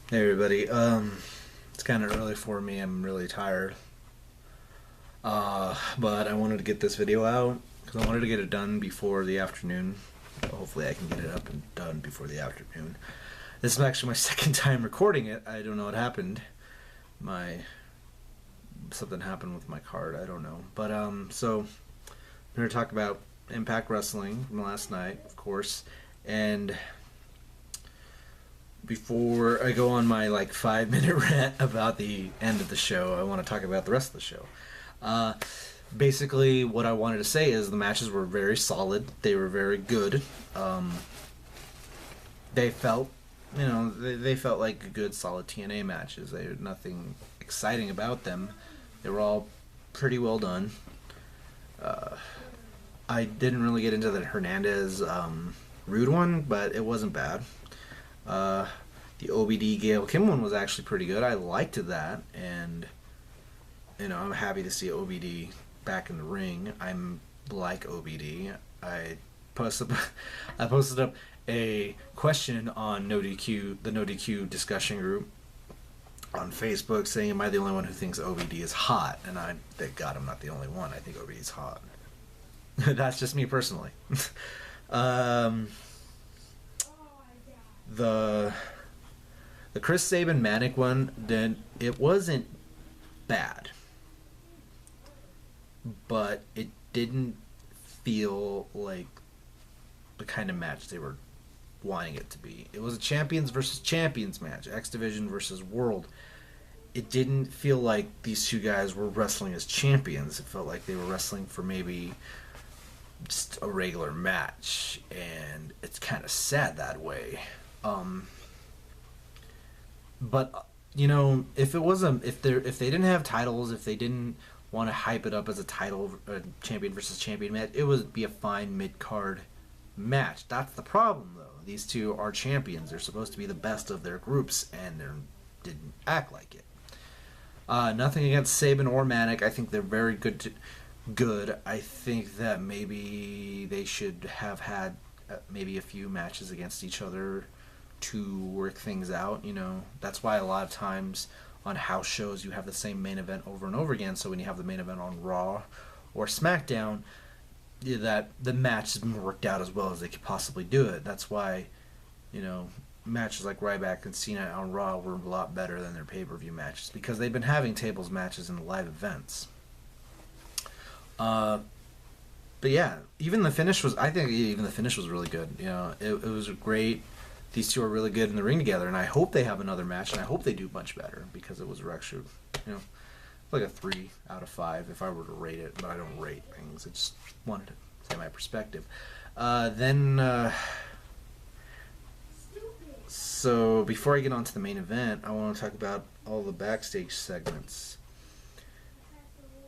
Hey everybody, it's kind of early for me. I'm really tired, but I wanted to get this video out because I wanted to get it done before the afternoon. Hopefully, I can get it up and done before the afternoon. This is actually my second time recording it. I don't know what happened. My something happened with my card. I don't know, but so I'm going to talk about Impact Wrestling from last night, of course, and before I go on my 5 minute rant about the end of the show, I want to talk about the rest of the show. Basically, what I wanted to say is the matches were very solid. They were very good. They felt, they felt like good, solid TNA matches. They had nothing exciting about them. They were all pretty well done. I didn't really get into the Hernandez Rude one, but it wasn't bad. The OBD Gail Kim one was actually pretty good. I liked that, and I'm happy to see OBD back in the ring. I'm like OBD. I posted up a question on the No DQ discussion group on Facebook, saying, "Am I the only one who thinks OBD is hot?" And thank God I'm not the only one. I think OBD is hot. That's just me personally. The Chris Sabin Manic one, then it wasn't bad, but it didn't feel like the kind of match they were wanting it to be. It was a champions versus champions match, X Division versus World. It didn't feel like these two guys were wrestling as champions. It felt like they were wrestling for maybe just a regular match, and it's kind of sad that way. But if they didn't have titles, if they didn't want to hype it up as a champion versus champion match, it would be a fine mid card match. That's the problem, though. These two are champions. They're supposed to be the best of their groups, and they didn't act like it. Nothing against Sabin or Manic. I think they're very good. I think that maybe they should have had maybe a few matches against each other to work things out. That's why a lot of times on house shows you have the same main event over and over again. So when you have the main event on Raw or SmackDown, that the match has been worked out as well as they could possibly do it. That's why matches like Ryback and Cena on Raw were a lot better than their pay-per-view matches, because they've been having tables matches in the live events. But yeah, I think even the finish was really good. It was great. These two are really good in the ring together, and I hope they have another match, and I hope they do much better, because it was actually, like a 3 out of 5 if I were to rate it, but I don't rate things. I just wanted to say my perspective. So before I get on to the main event, I want to talk about all the backstage segments,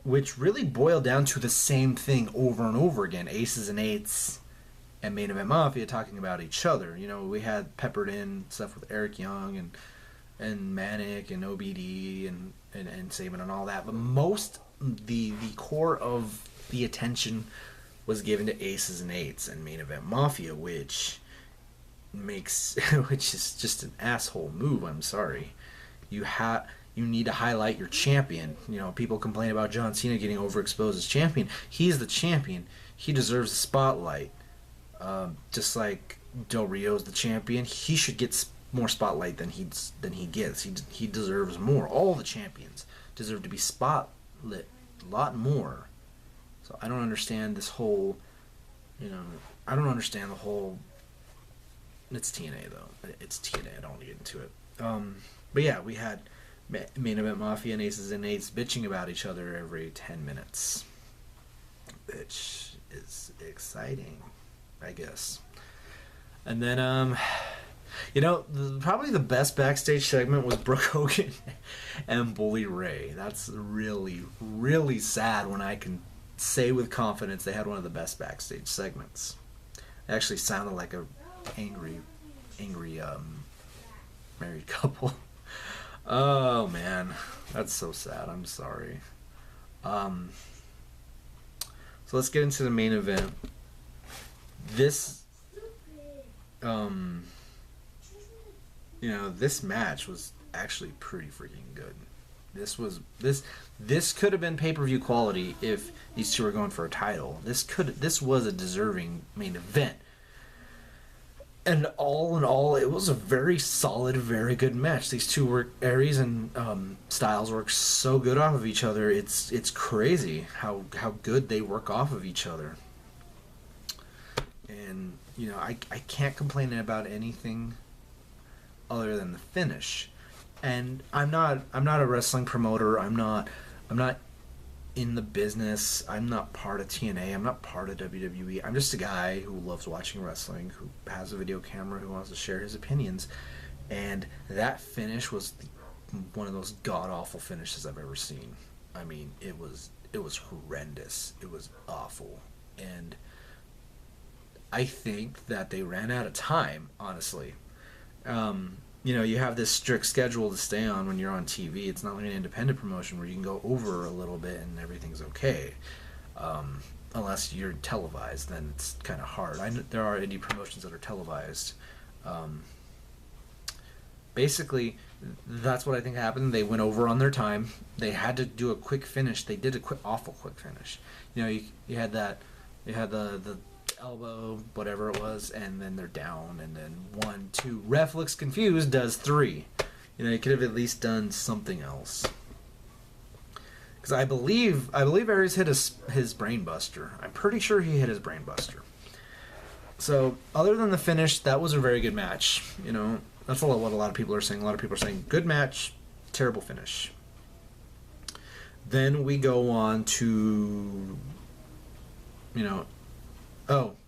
which really boil down to the same thing over and over again. Aces and Eights and Main Event Mafia talking about each other. We had peppered in stuff with Eric Young and Manic and OBD and Sabin and all that, but most the core of the attention was given to Aces and Eights and Main Event Mafia, which is just an asshole move. I'm sorry. You need to highlight your champion. People complain about John Cena getting overexposed as champion. He's the champion. He deserves the spotlight. Just like Del Rio's the champion, he should get more spotlight than he gets. He deserves more. All the champions deserve to be spotlit a lot more. So I don't understand this whole. I don't understand the whole. It's TNA though. It's TNA. I don't want to get into it. But yeah, we had Main Event Mafia and Aces and Eights bitching about each other every 10 minutes, which is exciting, I guess. And then, probably the best backstage segment was Brooke Hogan and Bully Ray. That's really, really sad when I can say with confidence they had one of the best backstage segments. It actually sounded like a angry married couple. Oh man, that's so sad. I'm sorry. So let's get into the main event. This this match was actually pretty freaking good. This could have been pay-per-view quality if these two were going for a title. This was a deserving main event. And all in all, it was a very solid, very good match. These two Aries and Styles work so good off of each other. It's crazy how good they work off of each other. And I can't complain about anything other than the finish. And I'm not a wrestling promoter. I'm not in the business. I'm not part of TNA. I'm not part of WWE. I'm just a guy who loves watching wrestling, who has a video camera, who wants to share his opinions. And that finish was one of those god-awful finishes I've ever seen. I mean, it was horrendous. It was awful. And I think that they ran out of time, honestly. You have this strict schedule to stay on when you're on TV. It's not like an independent promotion where you can go over a little bit and everything's okay. Unless you're televised, then it's kind of hard. There are indie promotions that are televised. Basically, that's what I think happened. They went over on their time. They had to do a quick finish. They did awful quick finish. You had that. You had the elbow, whatever it was, and then they're down, and then 1, 2. Ref looks confused, does 3. You could have at least done something else. Because I believe Aries hit his brain buster. I'm pretty sure he hit his brain buster. So, other than the finish, that was a very good match. That's what a lot of people are saying. A lot of people are saying, good match, terrible finish. Then we go on to,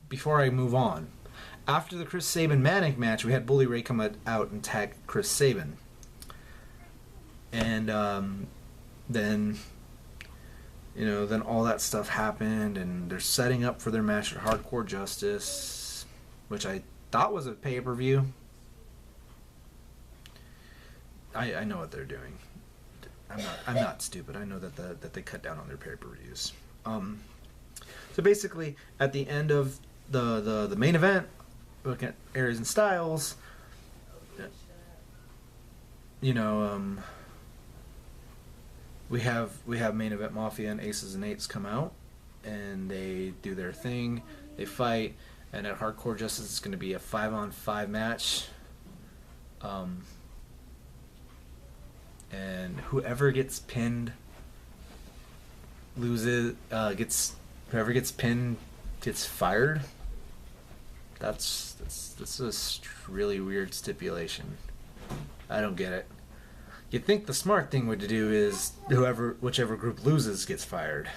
before I move on, after the Chris Sabin-Manic match, we had Bully Ray come out and tag Chris Sabin. And then all that stuff happened, and they're setting up for their match at Hardcore Justice, which I thought was a pay-per-view. I know what they're doing. I'm not stupid. I know that they cut down on their pay-per-views. So basically, at the end of the main event, looking at Aries and Styles, we have main event Mafia and Aces and Eights come out, and they do their thing. They fight, and at Hardcore Justice, it's going to be a 5-on-5 match. And whoever gets pinned loses. Whoever gets pinned gets fired. That's a really weird stipulation. I don't get it. You'd think the smart thing would to do is whichever group loses gets fired.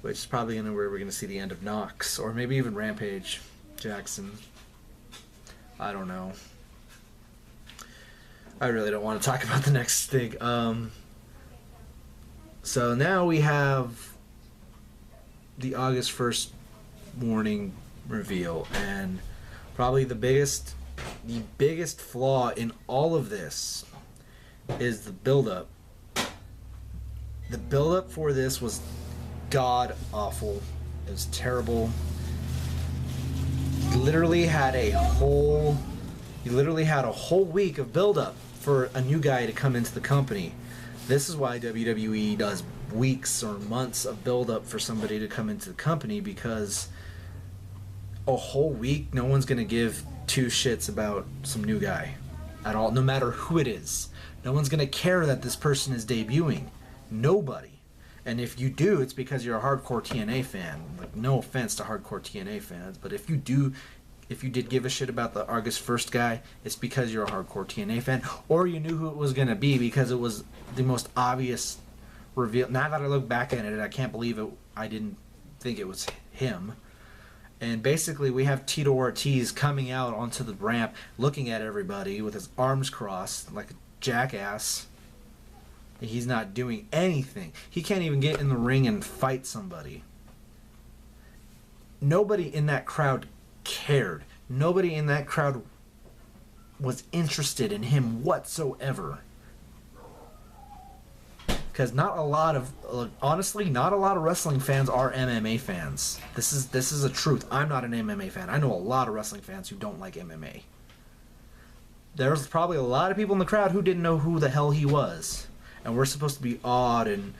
Which is probably where we're gonna see the end of Knox, or maybe even Rampage Jackson. I don't know. I really don't want to talk about the next thing. So now we have the August 1st morning reveal, and probably the biggest flaw in all of this is the build-up. The build-up for this was god awful. It was terrible. You literally had a whole week of build-up for a new guy to come into the company. This is why WWE does weeks or months of build-up for somebody to come into the company, because a whole week no one's going to give two shits about some new guy at all, no matter who it is. No one's going to care that this person is debuting. Nobody. And if you do, it's because you're a hardcore TNA fan. Like, no offense to hardcore TNA fans, but if you did give a shit about the August 1st guy, it's because you're a hardcore TNA fan, or you knew who it was going to be because it was the most obvious reveal. Now that I look back at it, I can't believe it. I didn't think it was him. And basically, we have Tito Ortiz coming out onto the ramp, looking at everybody with his arms crossed like a jackass. He's not doing anything. He can't even get in the ring and fight somebody. Nobody in that crowd cared. Nobody in that crowd was interested in him whatsoever. Because honestly, not a lot of wrestling fans are MMA fans. This is a truth. I'm not an MMA fan. I know a lot of wrestling fans who don't like MMA. there was probably a lot of people in the crowd who didn't know who the hell he was, and we're supposed to be awed and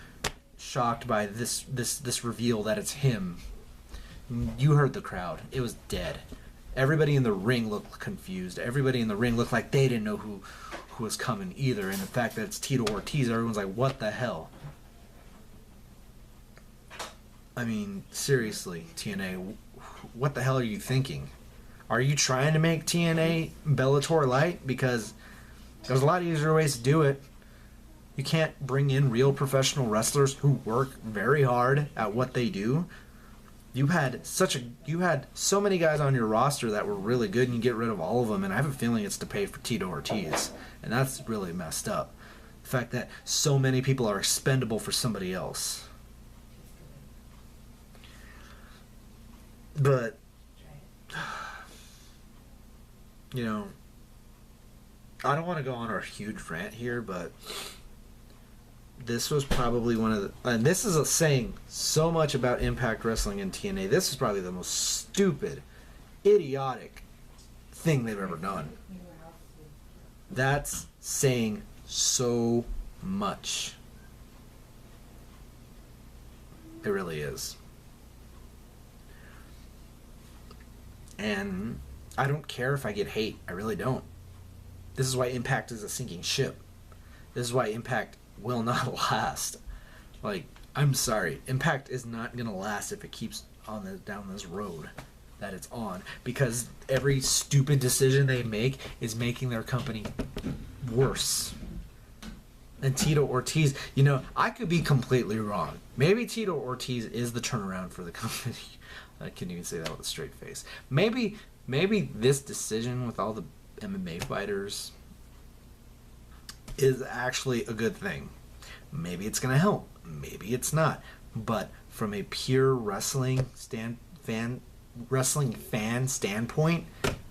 shocked by this reveal that it's him. You heard the crowd. It was dead. Everybody in the ring looked confused. Everybody in the ring looked like they didn't know who was coming either. And the fact that it's Tito Ortiz, everyone's like, what the hell? I mean, seriously, TNA, what the hell are you thinking? Are you trying to make TNA Bellator light? Because there's a lot easier ways to do it. You can't bring in real professional wrestlers who work very hard at what they do. You had so many guys on your roster that were really good, and you get rid of all of them, and I have a feeling it's to pay for Tito Ortiz, and that's really messed up. The fact that so many people are expendable for somebody else. But, you know, I don't want to go on a huge rant here, but this was probably one of the... And this is saying so much about Impact Wrestling and TNA. This is probably the most stupid, idiotic thing they've ever done. That's saying so much. It really is. And I don't care if I get hate. I really don't. This is why Impact is a sinking ship. This is why Impact will not last. Like, I'm sorry, Impact is not gonna last if it keeps on down this road that it's on, because every stupid decision they make is making their company worse. And Tito Ortiz, you know, I could be completely wrong. Maybe Tito Ortiz is the turnaround for the company. I can't even say that with a straight face. Maybe this decision with all the MMA fighters is actually a good thing. Maybe it's going to help. Maybe it's not. But from a pure wrestling fan standpoint,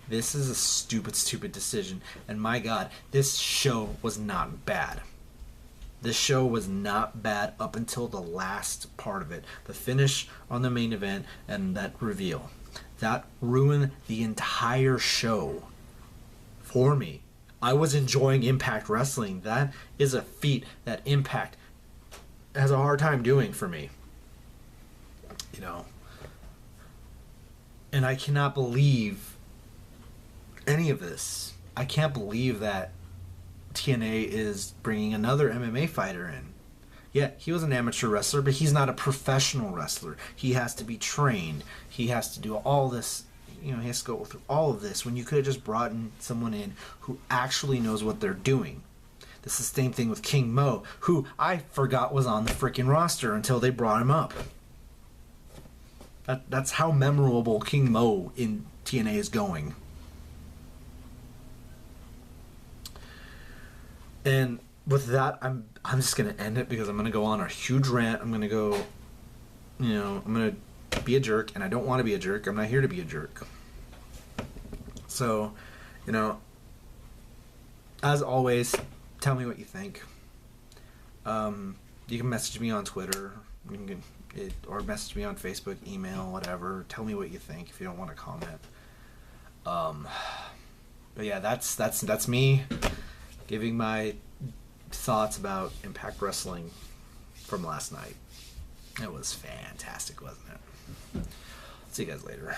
this is a stupid decision. And my God, this show was not bad. This show was not bad up until the last part of it. The finish on the main event and that reveal. That ruined the entire show for me. I was enjoying Impact Wrestling. That is a feat that Impact has a hard time doing for me. You know. And I cannot believe any of this. I can't believe that TNA is bringing another MMA fighter in. Yeah, he was an amateur wrestler, but he's not a professional wrestler. He has to be trained. He has to do all this. You know, he has to go through all of this when you could have just brought in someone in who actually knows what they're doing. This is the same thing with King Mo, who I forgot was on the freaking roster until they brought him up. That's how memorable King Mo in TNA is going. And with that, I'm just gonna end it because I'm gonna go on a huge rant. I'm gonna go, you know, I'm gonna be a jerk, and I don't want to be a jerk. I'm not here to be a jerk. So, you know, as always, tell me what you think. You can message me on Twitter, or message me on Facebook, email, whatever. Tell me what you think if you don't want to comment. But yeah, that's me giving my thoughts about Impact Wrestling from last night. It was fantastic, wasn't it? See you guys later.